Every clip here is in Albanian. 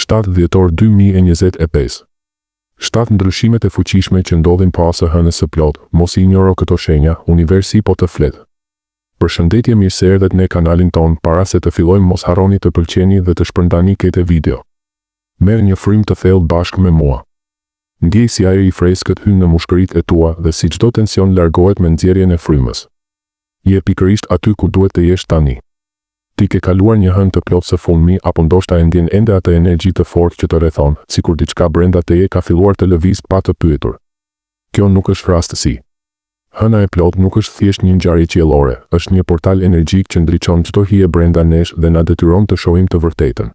7 dhjetor 2025. 7 ndryshimet e fuqishme që ndodhin pas së hënës së plot, mos i injoro këto shenja, universi po të flet. Përshëndetje, mirë se erdhët në kanalin ton. Para se të fillojmë, mos harroni të pëlqeni dhe të shpërndani këtë video. Merr një frym të thellë bashkë me mua. Ndjej si ajri i freskët hyn në mushkëritë e tua dhe si çdo tension largohet me nxjerrjen e frymës. Je pikërisht aty ku duhet të jesh tani. Ti ke kaluar një hënë të plotë së fundmi, apo ndoshta e ndjen ende atë energji të fortë që të rrethon, sikur diçka brenda teje ka filluar të lëviz pa të pyetur. Kjo nuk është rastësi. Hëna e plotë nuk është thjesht një ngjarje qiellore, është një portal energjik që ndriçon çdo hije brenda nesh dhe na detyron të shohim të vërtetën.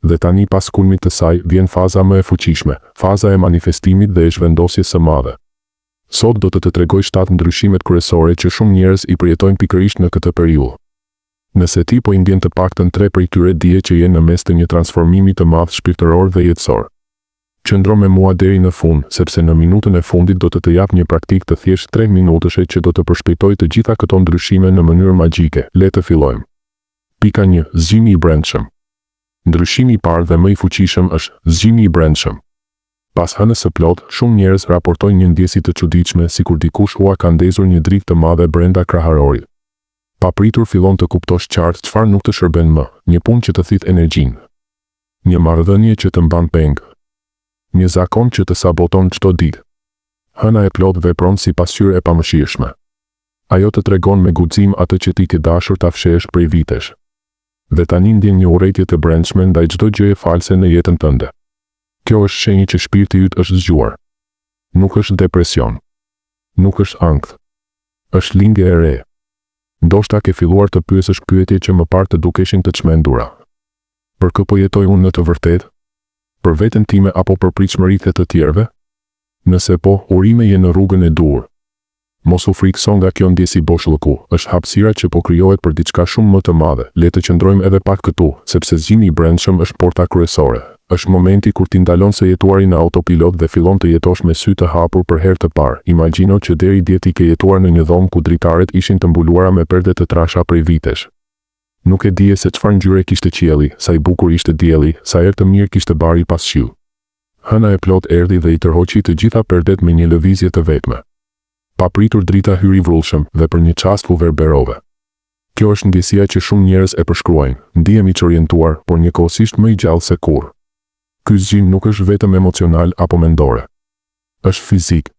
Dhe tani, pas kulmit të saj, vjen faza më e fuqishme, faza e manifestimit dhe e zhvendosjes së madhe. Sot do të të tregoj 7 ndryshimet kryesore që shumë njerëz i përjetojnë pikërisht në këtë periudhë. Nëse ti po i ndjen të paktën 3 prej tyre, dije që je në mes të një transformimi të madh shpirtëror dhe jetësor. Qëndro me mua deri në fund, sepse në minutën e fundit do të jap një praktikë të thjesht 3 minutëshe që do të përshpejtoj të gjitha këto ndryshime në mënyrë magjike. Le të fillojmë. Pika 1. Zgjimi i brendshëm. Ndryshimi i parë dhe më i fuqishëm është zgjimi i brendshëm. Pas hënës së plot, shumë njerëz raportojnë një ndjesi të çuditshme, sikur dikush ua ka ndezur një dritë të madhe brenda kraharorit. Papritur fillon të kuptosh qartë çfarë nuk të shërben më, një punë që të thith energjinë, një marrëdhënie që të mban peng, një zakon që të saboton çdo ditë. Hëna e plot vepron si pasqyrë e pamëshirshme. Ajo të tregon me guxim atë që ti ke dashur ta fshesh prej vitesh. Dhe tani ndjen një urrëtie të brendshme ndaj çdo gjëje false në jetën tënde. Kjo është shenjë që shpirti yt është zgjuar. Nuk është depresion. Nuk është ankth. Është lindje e re. Ndoshta ke filluar të pyesësh pyetje që më parë të dukeshin të çmendura. Për kë po jetoj unë në të vërtetë? Për veten time apo për pritshmëritë e të tjerëve? Nëse po, urime je në rrugën e dur. Mos u frikëso nga kjo ndjesi boshllëku, është hapësira që po krijohet për diçka shumë më të madhe. Le të qëndrojmë edhe pak këtu, sepse zgjimi i brendshëm është porta kryesore. Është momenti kur ti ndalon së jetuari në autopilot dhe fillon të jetosh me sy të hapur për herë të parë. Imagjino që deri dje ti ke jetuar në një dhomë ku dritaret ishin të mbuluara me perde të trasha prej vitesh. Nuk e dije se çfarë ngjyre kishte qielli, sa i bukur ishte dielli, sa erë të mirë kishte bari pas shiu. Hëna e plot erdhi dhe i tërhoqi të gjitha perdet me një lëvizje të vetme. Papritur drita hyri vrullshëm dhe për një çast u verberove. Kjo është ndjesia që shumë njerëz e përshkruajnë, ndihemi çorientuar, por njëkohësisht më i gjallë se kurrë. Ky zgjim nuk është vetëm emocional apo mendore. Është fizik.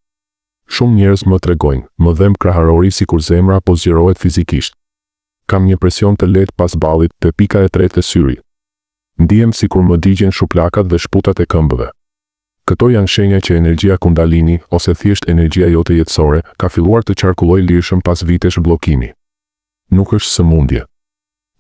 Shumë njerëz më tregojnë, më dhem kraharori sikur zemra po zgjerohet fizikisht. Kam një presion të lehtë pas ballit, te pika e tretë e syrit. Ndihem sikur më digjen shuplakat dhe shputat e këmbëve. Këto janë shenja që energjia kundalini, ose thjesht energjia jote jetësore, ka filluar të qarkullojë lirshëm pas vitesh bllokimi. Nuk është sëmundje.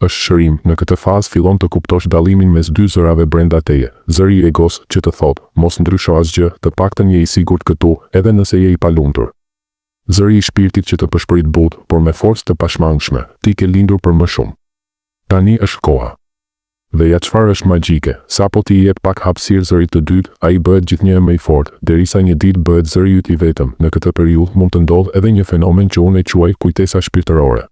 Është shërim. Në këtë fazë fillon të kuptosh dallimin mes dy zërave brenda teje. Zëri i egos që të thotë, mos ndrysho asgjë, të paktën je i sigurt këtu, edhe nëse je i palumtur. Zëri i shpirtit që të përshpërit butë, por me forcë të pashmangshme, ti ke lindur për më shumë. Tani është koha. Dhe ja çfarë është magjike, sapo ti i jep pak hapësirë zërit të dytë, ai bëhet gjithnjë më i fortë, derisa një ditë bëhet zëri yt i vetëm. Në këtë periudhë mund të ndodhë edhe një fenomen që unë e quaj kujtesa shpirtërore.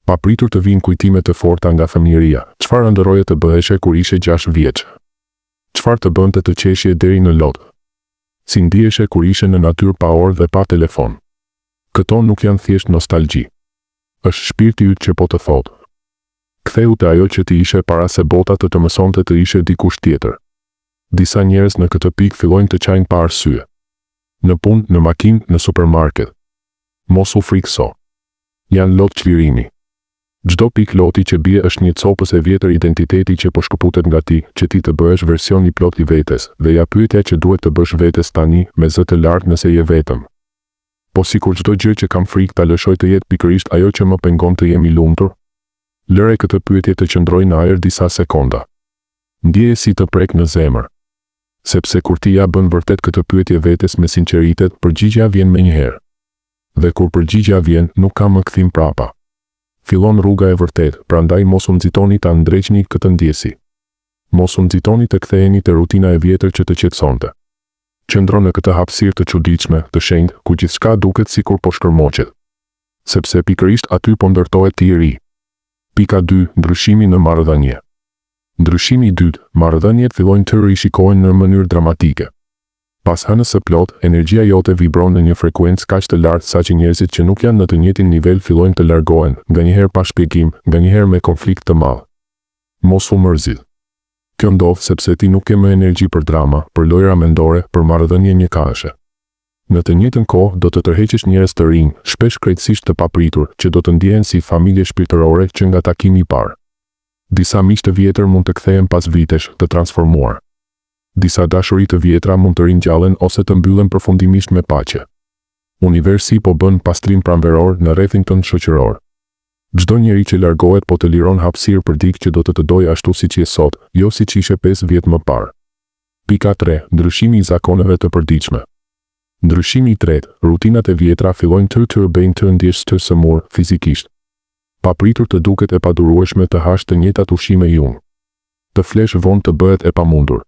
Papritur të vinë kujtime të forta nga fëmijëria. Çfarë ëndërroje të bëheshe kur ishe 6 vjeç? Çfarë të bënte të qeshje deri në lot? Si ndiheshe kur ishe në natyrë pa orë dhe pa telefon? Këto nuk janë thjesht nostalgji. Është shpirti yt që po të thotë. Ktheu te ajo që ti ishe para se bota të mësonte të ishe dikush tjetër. Disa njerëz në këtë pikë fillojnë të qajnë pa arsye. Në punë, në makinë, në supermarket. Mos u frikëso. Janë lot çlirimi. Çdo pikë loti që bie është një copës e vjetër identiteti që po shkëputet nga ti, që ti të bëhesh version i plot i vetes, dhe ja pyetja që duhet të bësh vetes tani, me zë të lartë nëse je vetëm. Po sikur çdo gjë që kam frikë ta lëshoj të jetë pikërisht ajo që më pengon të jem i lumtur? Lëre këtë pyetje të qëndrojë në ajër disa sekonda. Ndjeje si të prek në zemër. Sepse kur ti ja bën vërtet këtë pyetje vetes me sinqeritet, përgjigjja vjen menjëherë. Dhe kur përgjigjja vjen, nuk ka më kthim prapa. Fillon rruga e vërtet, prandaj mos u nxitoni ta ndreqni këtë ndjesi. Mos u nxitoni të ktheheni te rutina e vjetër që të qetësonte. Qëndro në këtë hapësirë të çuditshme, të shenjtë, ku gjithçka duket sikur po shkërmoqet. Sepse pikërisht aty po ndërtohet ti i ri. Pika 2. Ndryshimi në marrëdhënie. Ndryshimi i dytë, marrëdhëniet fillojnë të rishikohen në mënyrë dramatike. Pas hënës së plot, energjia jote vibron në një frekuencë kaq të lartë saqë njerëzit që nuk janë në të njëjtin nivel fillojnë të largohen, nganjëherë pa shpjegim, nganjëherë me konflikt të madh. Mos u mërzit. Kjo ndodh sepse ti nuk ke më energji për drama, për lojra mendore, për marrëdhënie njëkohëse. Në të njëjtën kohë do të tërheqësh njerëz të rinj, shpesh krejtësisht të papritur, që do të ndjehen si familje shpirtërore që nga takimi i parë. Disa miq të vjetër mund të kthehen pas vitesh, të transformuar. Disa dashuri të vjetra mund të ringjallen ose të mbyllen përfundimisht me paqe. Universi po bën pastrim pranveror në rrethin tënd shoqëror. Çdo njeri që largohet po të liron hapësirë për dikë që do të dojë ashtu siç je sot, jo siç ishe 5 vjet më parë. Pika 3. Ndryshimi i zakoneve të përditshme. Ndryshimi i tretë, rutinat e vjetra fillojnë të bëjnë të ndjesh të sëmur fizikisht. Papritur të duket e padurueshme të hash të njëjtat ushqime junë. Të flesh vonë të bëhet e pamundur.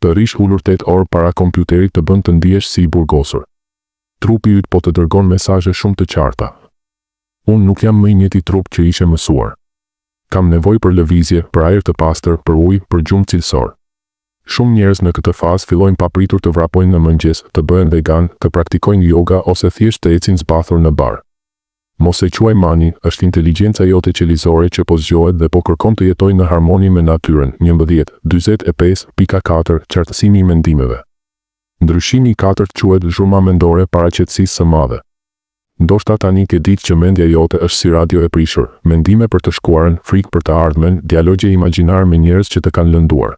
Të rish ulur 8 orë para kompjuterit të bën të ndihesh si i burgosur. Trupi yt po të dërgon mesazhe shumë të qarta. Unë nuk jam më i njëjti trup që ishe mësuar. Kam nevojë për lëvizje, për ajër të pastër, për ujë, për gjumë cilësor. Shumë njerëz në këtë fazë fillojnë papritur të vrapojnë në mëngjes, të bëhen vegan, të praktikojnë yoga ose thjesht të ecin zbathur në bar. Mos e quaj mani, është inteligjenca jote qelizore që po zgjohet dhe po kërkon të jetojë në harmoni me natyrën. 11:45.4 Qartësimi i mendimeve. Ndryshimi i katërt quhet zhurma mendore para qetësisë së madhe. Ndoshta tani ke ditë që mendja jote është si radio e prishur, mendime për të shkuarën, frikë për të ardhmen, dialogje imagjinare me njerëz që të kanë lënduar.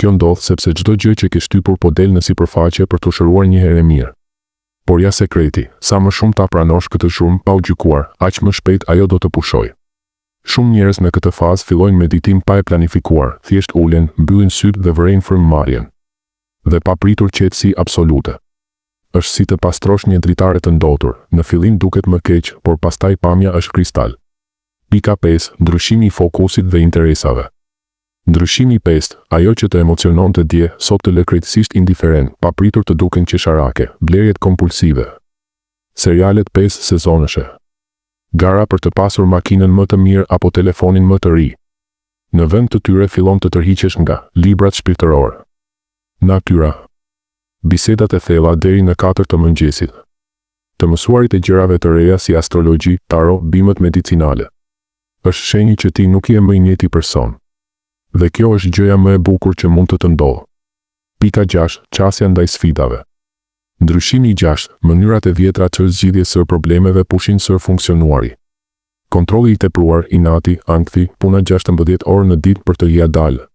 Kjo ndodh sepse çdo gjë që ke shtypur po del në sipërfaqe për të shëruar një herë mirë. Por ja sekreti, sa më shumë ta pranosh këtë zhurmë pa u gjykuar, aq më shpejt ajo do të pushojë. Shumë njerëz në këtë fazë fillojnë meditim pa e planifikuar, thjesht ulen, mbyllin sytë dhe vërejnë frymëmarrjen. Dhe papritur qetësi absolute. Është si të pastrosh një dritare të ndotur, në fillim duket më keq, por pastaj pamja është kristal. Pika 5. Ndryshimi i fokusit dhe interesave. Ndryshimi i 5. Ajo që të emocionon të dje, sot të lë krejtësisht indiferent, papritur të duken qesharake, blerjet kompulsive. Serialet 5 sezonëshe. Gara për të pasur makinën më të mirë apo telefonin më të ri. Në vend të tyre fillon të tërhiqesh nga librat shpirtëror. Natyra. Bisedat e thella deri në 4 të mëngjesit. Të mësuarit e gjërave të reja si astrologji, taro, bimët medicinale. Është shenjë që ti nuk je më i njëjti person. Dhe kjo është gjëja më e bukur që mund të ndodhë. Pika 6. Qasja ndaj sfidave. Ndryshimi i 6. Mënyrat e vjetra të zgjidhjes së problemeve pushin sër funksionuari. Kontrolli i tepruar, inati, ankthi, puna 16 orë në ditë për të ia dalë.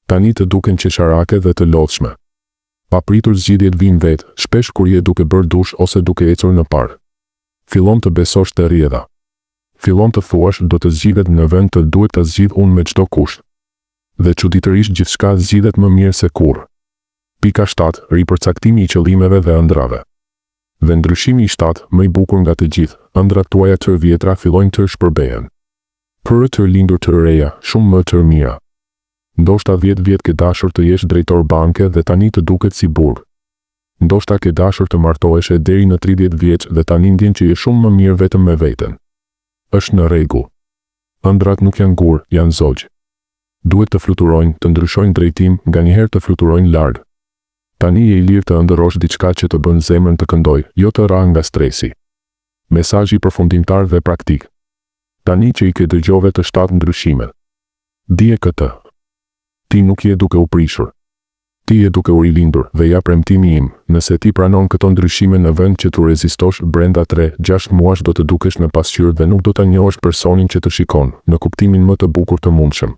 Tani të duken qesharake dhe të lodhshme. Papritur zgjidhjet vijnë vetë, shpesh kur je duke bërë dush ose duke ecur në park. Fillon të besosh të rrjedha. Fillon të thuash do të zgjidhet në vend të duhet ta zgjidh unë me çdo kusht. Dhe çuditërisht gjithçka zgjidhet më mirë se kurrë. Pika 7. Ripërcaktimi i qëllimeve dhe ëndrave. Dhe ndryshimi i 7, më i bukur nga të gjithë, ëndrat tuaja të vjetra fillojnë të shpërbehen. Për të lindur të reja, shumë më të mira. Ndoshta 10 vjet ke dashur të jesh drejtor banke dhe tani të duket si burr. Ndoshta ke dashur të martohesh deri në 30 vjeç dhe tani ndjen që je shumë më mirë vetëm me veten. Është në rregull. Ëndrat nuk janë gur, janë zogj. Duhet të fluturojnë, të ndryshojnë drejtim, nganjëherë të fluturojnë larg. Tani je i lirë të ëndërrosh diçka që të bën zemrën të këndojë, jo të ra nga stresi. Mesazhi përfundimtar dhe praktik. Tani që i ke dëgjove të 7 ndryshimet. Dije këtë. Ti nuk je duke u prishur. Ti je duke u rilindur dhe ja premtimi im, nëse ti pranon këto ndryshime në vend që tu rezistosh, brenda 3-6 muash do të dukesh në pasqyrë dhe nuk do ta njohësh personin që të shikon, në kuptimin më të bukur të mundshëm.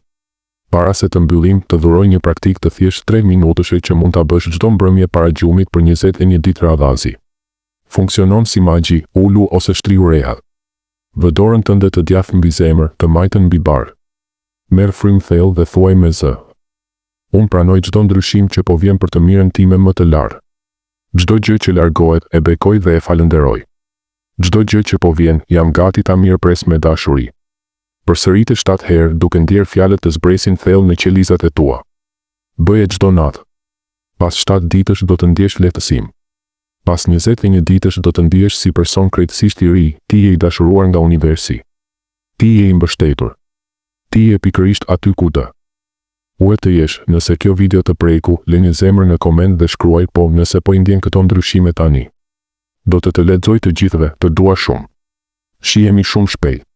Para se të mbyllim, të dhuroj një praktik të thjesht 3 minutëshe që mund ta bësh çdo mbrëmje para gjumit për 21 ditë radhazi. Funksionon si magji, ulu ose shtriu rehat. Vë dorën tënde të djathtë mbi zemër, të majtën mbi barë. Merr frymë thellë dhe thuaj me zë. Unë pranoj çdo ndryshim që po vjen për të mirën time më të lartë. Çdo gjë që largohet e bekoj dhe e falenderoj. Çdo gjë që po vjen, jam gati ta mirëpres me dashuri. Përsërite 7 herë duke ndier fjalët të zbresin thellë në qelizat e tua. Bëje çdo natë. Pas 7 ditësh do të ndjesh lehtësim. Pas 21 ditësh do të ndihesh si person krejtësisht i ri, ti je i dashuruar nga universi. Ti je i mbështetur. Ti je pikërisht aty ku do. Ue të jesh, nëse kjo video të preku, lini zemër në koment dhe shkruaj po nëse po i ndjen këto ndryshime tani. Do të lexoj të gjithëve, të dua shumë. Shihemi shumë shpejt.